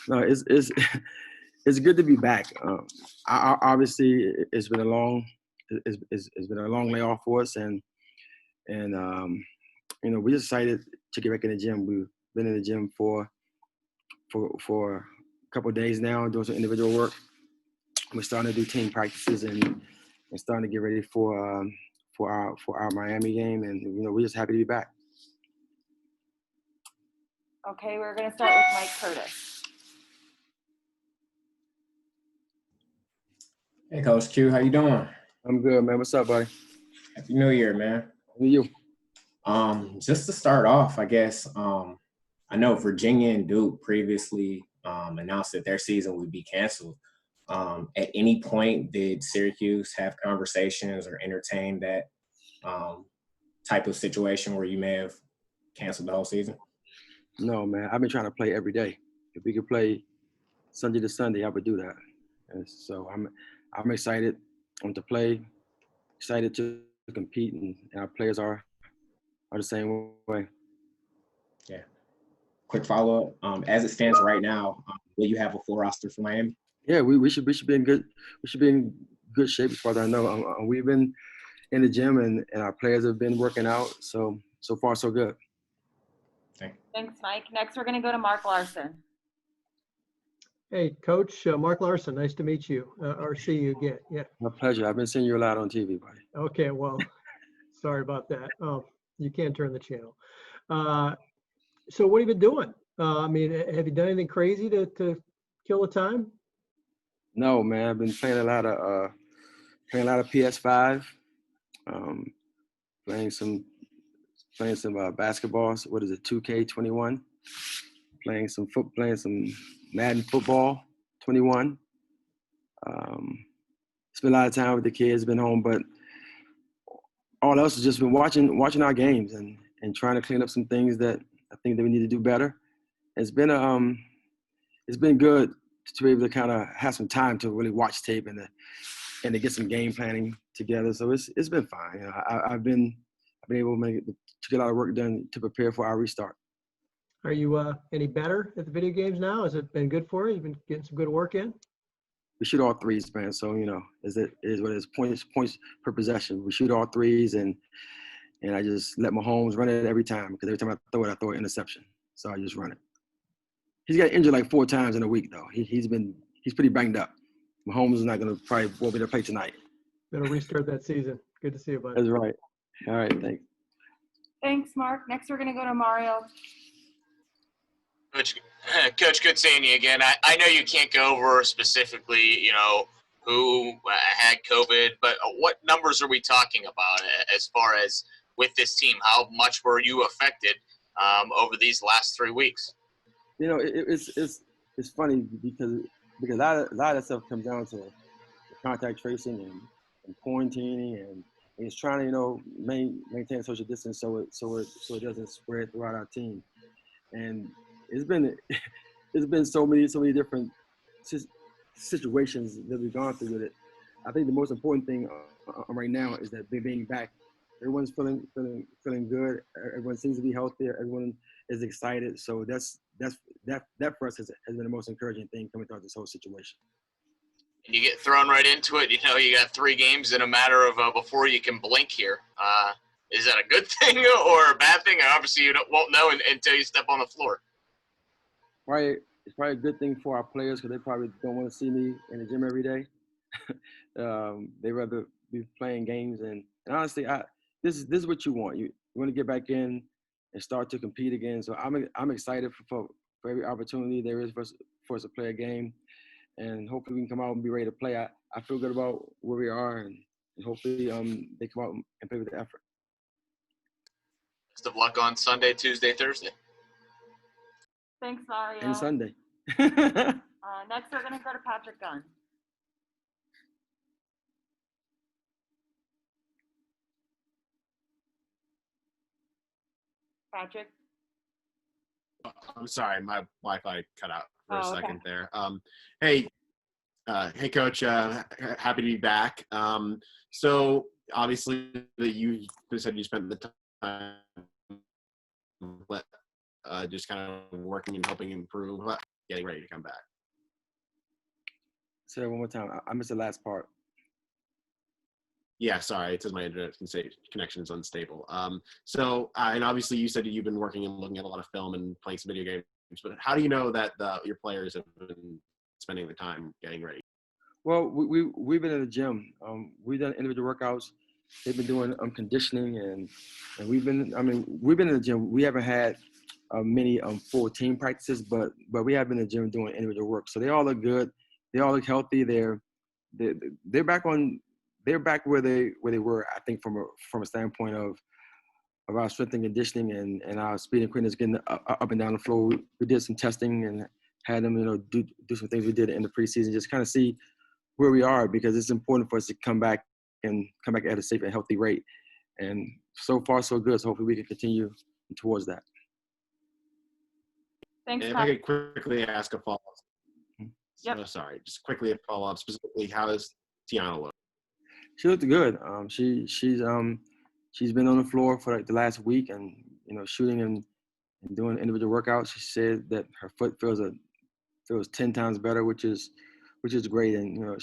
No, it's it's good to be back. Obviously, it's been a long layoff for us, and you know we decided to get back in the gym. We've been in the gym for a couple of days now, doing some individual work. We're starting to do team practices and starting to get ready for our Miami game, and you know we're just happy to be back. Okay, we're going to start with Mike Curtis. Hey, Coach Q, how you doing? I'm good, man. What's up, buddy? Happy New Year, man. Who are you? Just to start off, I guess, I know Virginia and Duke previously announced that their season would be canceled. At any point, did Syracuse have conversations or entertain that type of situation where you may have canceled the whole season? No, man. I've been trying to play every day. If we could play Sunday to Sunday, I would do that. And so I'm excited to play, excited to compete, and our players are the same way. Yeah. Quick follow-up. As it stands right now, will you have a full roster for Miami? Yeah, we should be in good shape as far as I know. We've been in the gym and our players have been working out. So far so good. Thanks, Mike. Next, we're going to go to Mark Larson. Hey, Coach, Mark Larson, nice to meet you or see you again. Yeah. My pleasure. I've been seeing you a lot on TV, buddy. Okay, well, sorry about that. You can't turn the channel. So what have you been doing? I mean, have you done anything crazy to kill the time? No, man. I've been playing a lot of PS5, playing some basketball. What is it? 2K21. Playing some Madden football 21. Spent a lot of time with the kids. Been home, but all else has just been watching our games and trying to clean up some things that I think that we need to do better. It's been good to be able to kind of have some time to really watch tape and to get some game planning together. So it's been fine. You know, I've been able to get a lot of work done to prepare for our restart. Are you any better at the video games now? Has it been good for you? You've been getting some good work in? We shoot all threes, man. So, you know, it is what it is, points per possession. We shoot all threes, and I just let Mahomes run it every time because every time I throw it an interception. So I just run it. He's got injured like 4 times in a week, though. He's pretty banged up. Mahomes is not going to probably won't be able to play tonight. Going to restart that season. Good to see you, buddy. That's right. All right, thanks. Thanks, Mark. Next, we're going to go to Mario. Coach, good seeing you again. I know you can't go over specifically, you know, who had COVID, but what numbers are we talking about as far as with this team? How much were you affected over these last 3 weeks? You know, it's funny because a lot of stuff comes down to contact tracing and quarantining and it's trying to, you know, maintain social distance so it doesn't spread throughout our team. And it's been so many different situations that we've gone through with it. I think the most important thing right now is that they're being back. Everyone's feeling good. Everyone seems to be healthy. Everyone is excited. So that for us has been the most encouraging thing coming throughout this whole situation. And you get thrown right into it. You know, you got 3 games in a matter of before you can blink here. Is that a good thing or a bad thing? Obviously, you won't know until you step on the floor. Right. It's probably a good thing for our players because they probably don't want to see me in the gym every day. They rather be playing games. And honestly, this is what you want. You want to get back in and start to compete again. So I'm excited for every opportunity there is for us to play a game. And hopefully we can come out and be ready to play. I feel good about where we are, and hopefully they come out and play with the effort. Best of luck on Sunday, Tuesday, Thursday. Thanks, Mario. And Sunday. Next, we're going to go to Patrick Gunn. Patrick? I'm sorry, my Wi-Fi cut out for a second there. Hey, Coach. Happy to be back. So obviously, you said you spent the time just kind of working and helping improve. getting ready to come back? Say it one more time. I missed the last part. Yeah, sorry. It says my internet connection is unstable. And obviously you said you've been working and looking at a lot of film and playing some video games, but how do you know that your players have been spending the time getting ready? Well, we've been in the gym. We've done individual workouts. They've been doing conditioning, and we've been in the gym. We haven't had many full team practices, but we have been in the gym doing individual work. So they all look good. They all look healthy. They're back on. They're back where they were. I think from a standpoint of our strength and conditioning and our speed and quickness getting up and down the floor. We did some testing and had them do some things we did in the preseason, just kind of see where we are, because it's important for us to come back at a safe and healthy rate. And so far, so good. So hopefully we can continue towards that. Thanks, And if Pat. I could quickly ask a follow-up. Yep. So sorry, just quickly a follow-up. Specifically, how does Tiana look? She looked good. She's been on the floor for like the last week, and shooting and doing individual workouts. She said that her foot feels 10 times better, which is great. And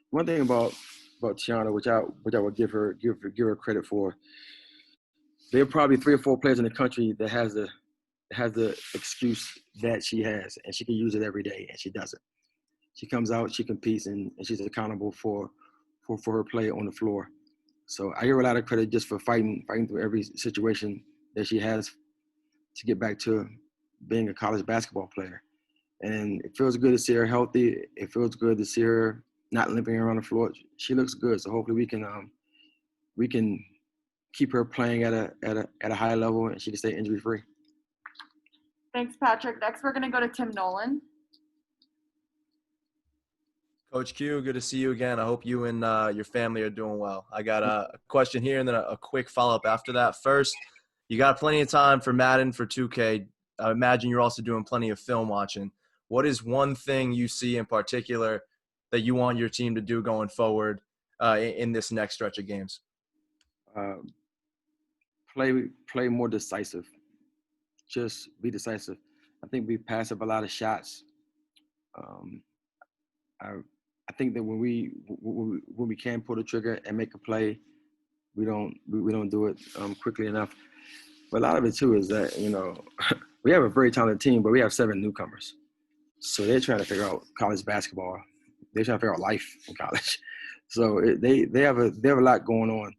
one thing about Tiana, which I would give her credit for. There are probably 3 or 4 players in the country that has the excuse that she has, and she can use it every day, and she doesn't. She comes out, she competes, and she's accountable for her play on the floor. So I give her a lot of credit just for fighting through every situation that she has to get back to being a college basketball player. And it feels good to see her healthy. It feels good to see her not limping around the floor. She looks good. So hopefully we can keep her playing at a high level, and she can stay injury free. Thanks, Patrick. Next, we're going to go to Tim Nolan. Coach Q, good to see you again. I hope you and your family are doing well. I got a question here and then a quick follow-up after that. First, you got plenty of time for Madden, for 2K. I imagine you're also doing plenty of film watching. What is one thing you see in particular that you want your team to do going forward in this next stretch of games? Play more decisive. Just be decisive. I think we pass up a lot of shots. I think that when we can pull the trigger and make a play, we don't do it quickly enough. But a lot of it too is that we have a very talented team, but we have 7 newcomers, so they're trying to figure out college basketball. They're trying to figure out life in college. So they have a lot going on,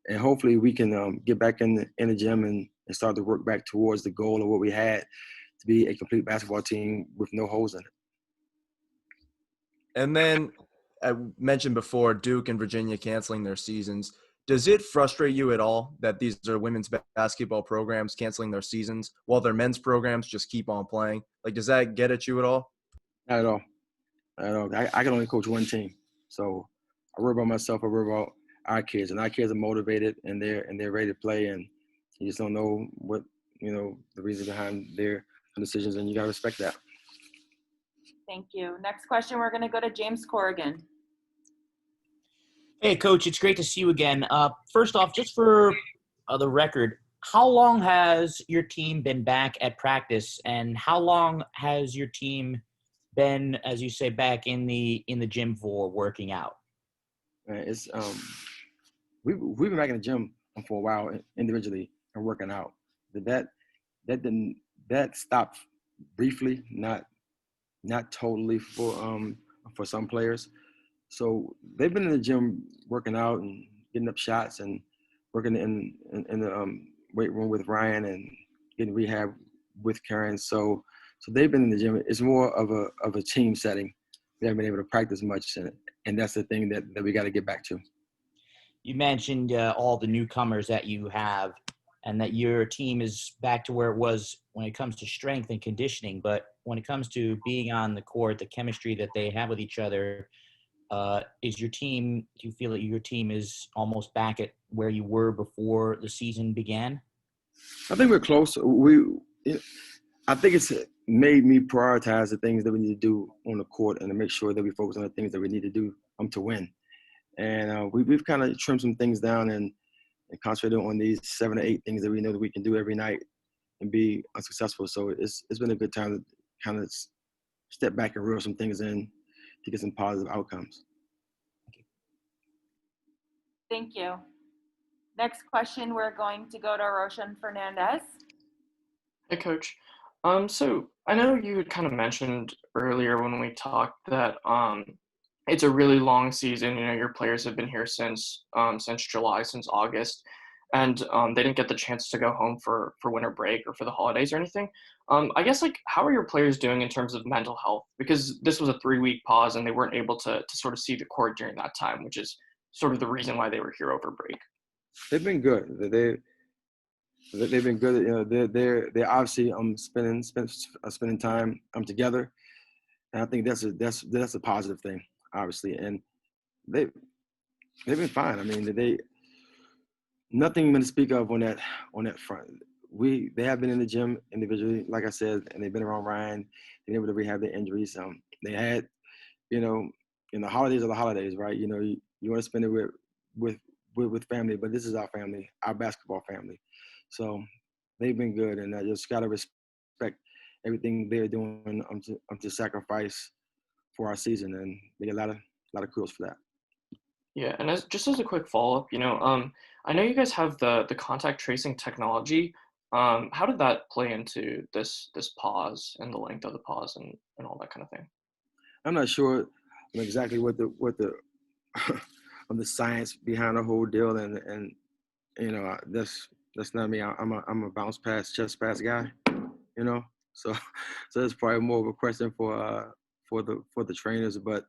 and hopefully we can get back in the gym and start to work back towards the goal of what we had to be a complete basketball team with no holes in it. And then I mentioned before Duke and Virginia canceling their seasons. Does it frustrate you at all that these are women's basketball programs canceling their seasons while their men's programs just keep on playing? Like, does that get at you at all? Not at all. Not at all. I can only coach one team. So I worry about myself. I worry about our kids. And our kids are motivated and they're ready to play. And you just don't know what, the reason behind their decisions. And you got to respect that. Thank you. Next question, we're going to go to James Corrigan. Hey, Coach, it's great to see you again. First off, just for the record, how long has your team been back at practice, and how long has your team been, as you say, back in the gym for working out? It's we've been back in the gym for a while individually and working out. But that stopped briefly, not totally for some players. So they've been in the gym working out and getting up shots and working in the weight room with Ryan and getting rehab with Karen. So they've been in the gym. It's more of a team setting. We haven't been able to practice much, and that's the thing that we got to get back to. You mentioned all the newcomers that you have and that your team is back to where it was when it comes to strength and conditioning. But when it comes to being on the court, the chemistry that they have with each other, do you feel that your team is almost back at where you were before the season began? I think we're close. I think it's made me prioritize the things that we need to do on the court and to make sure that we focus on the things that we need to do to win. And we've kind of trimmed some things down and concentrated on these 7 or 8 things that we know that we can do every night and be unsuccessful. So it's been a good time to kind of step back and reel some things in to get some positive outcomes. Thank you. Next question, we're going to go to Roshan Fernandez. Hey, Coach. So I know you had kind of mentioned earlier when we talked that it's a really long season. You know, your players have been here since July, since August, and they didn't get the chance to go home for winter break or for the holidays or anything. I guess, like, how are your players doing in terms of mental health? Because this was a 3-week pause and they weren't able to sort of see the court during that time, which is sort of the reason why they were here over break. They've been good. They've been good. You know, they're obviously spending time together, and I think that's a positive thing, obviously. And they've been fine. I mean, they nothing to speak of on that front. They have been in the gym individually, like I said, and they've been around Ryan, been able to rehab their injuries. They had, you know, the holidays are the holidays, right? You know, you want to spend it with family, but this is our family, our basketball family. So they've been good, and I just gotta respect everything they're doing to sacrifice for our season, and they get a lot of kudos for that. Yeah, and as a quick follow-up, you know, I know you guys have the contact tracing technology. How did that play into this pause and the length of the pause and all that kind of thing? I'm not sure exactly what the on the science behind the whole deal, and you know, that's not me. I'm a bounce pass, chest pass guy, you know. So that's probably more of a question for the trainers. But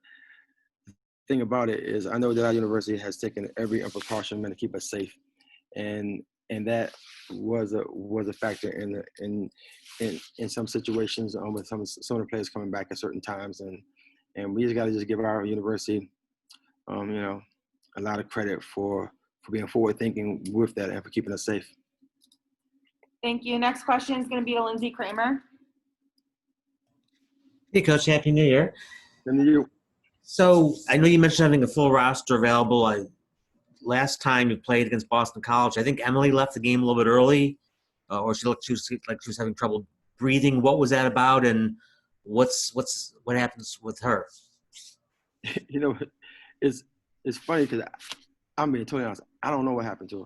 the thing about it is, I know that our university has taken every precaution to keep us safe, and that was a factor in some situations with some of the players coming back at certain times, and we just got to give our university, you know, a lot of credit for being forward thinking with that and for keeping us safe. Thank you. Next question is going to be to Lindsay Kramer. Hey, Coach. Happy New Year. And you. So I know you mentioned having a full roster available. Last time you played against Boston College, I think Emily left the game a little bit early, or she looked like she was having trouble breathing. What was that about, and what happens with her? You know, it's funny because I'm being totally honest. I don't know what happened to her.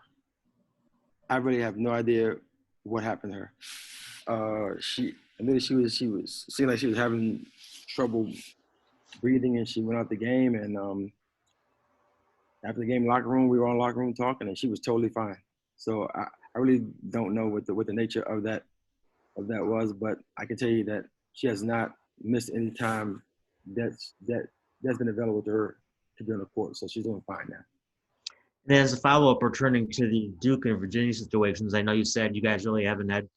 I really have no idea what happened to her. She seemed like she was having trouble breathing, and she went out the game. And after the game locker room, we were on locker room talking, and she was totally fine. So I really don't know what the nature of that was, but I can tell you that she has not missed any time that's been available to her to be on the court. So she's doing fine now. And as a follow-up, returning to the Duke and Virginia situations, I know you said you guys really haven't had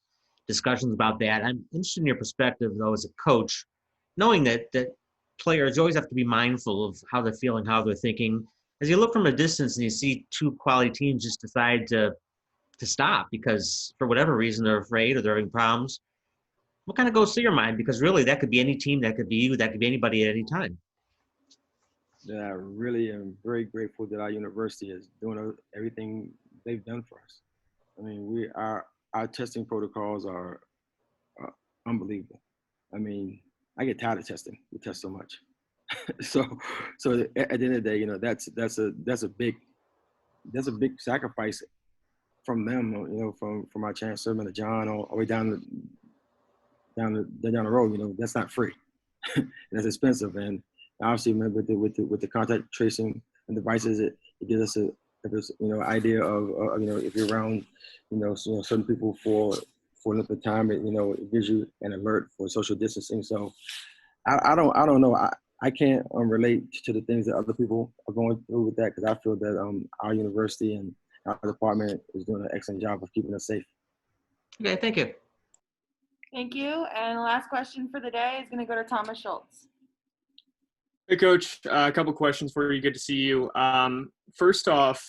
discussions about that. I'm interested in your perspective, though, as a coach, knowing that players always have to be mindful of how they're feeling, how they're thinking. As you look from a distance and you see two quality teams just decide to stop because for whatever reason they're afraid or they're having problems, what kind of goes through your mind? Because really that could be any team, that could be you, that could be anybody at any time. Yeah, I really am very grateful that our university is doing everything they've done for us. I mean, our testing protocols are unbelievable. I mean, I get tired of testing. We test so much. so at the end of the day, you know, that's a big sacrifice from them. You know, from our chancellor and John all the way down the road. You know, that's not free. That's expensive, and obviously, with the contact tracing and devices, it gives us a idea of you know, if you're around certain people for a length of time, it gives you an alert for social distancing. So I don't know. I can't relate to the things that other people are going through with that, because I feel that our university and our department is doing an excellent job of keeping us safe. Okay, thank you. Thank you. And the last question for the day is going to go to Thomas Schultz. Hey, Coach. A couple questions for you. Good to see you. First off,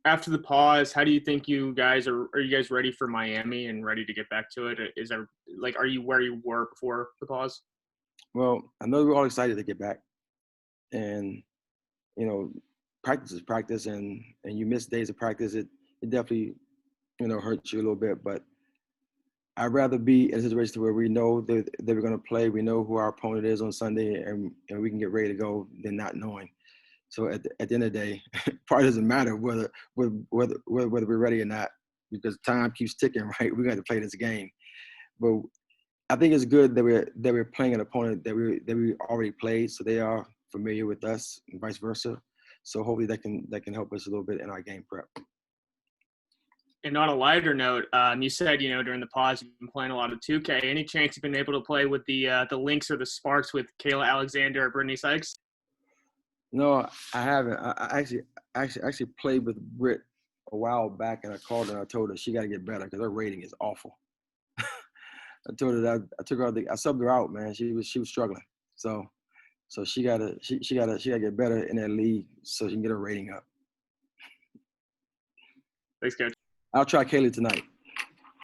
after the pause, how do you think you guys are you guys ready for Miami and ready to get back to it? Are you where you were before the pause? Well, I know we're all excited to get back, and practice is practice, and you miss days of practice. It definitely hurts you a little bit, but I'd rather be in a situation where we know that we're going to play, we know who our opponent is on Sunday, and we can get ready to go than not knowing. So at the end of the day, probably doesn't matter whether we're ready or not, because time keeps ticking, right? We're going to play this game. But I think it's good that we're playing an opponent that we already played, so they are familiar with us and vice versa. So hopefully that can help us a little bit in our game prep. And on a lighter note, you said, during the pause, you've been playing a lot of 2K. Any chance you've been able to play with the Lynx or the Sparks with Kayla Alexander or Brittany Sykes? No, I haven't. I actually played with Britt a while back, and I called her and I told her she got to get better because her rating is awful. I told her that I took her out. I subbed her out, man. She was struggling. So she gotta get better in that league so she can get her rating up. Thanks, Coach. I'll try Kaylee tonight.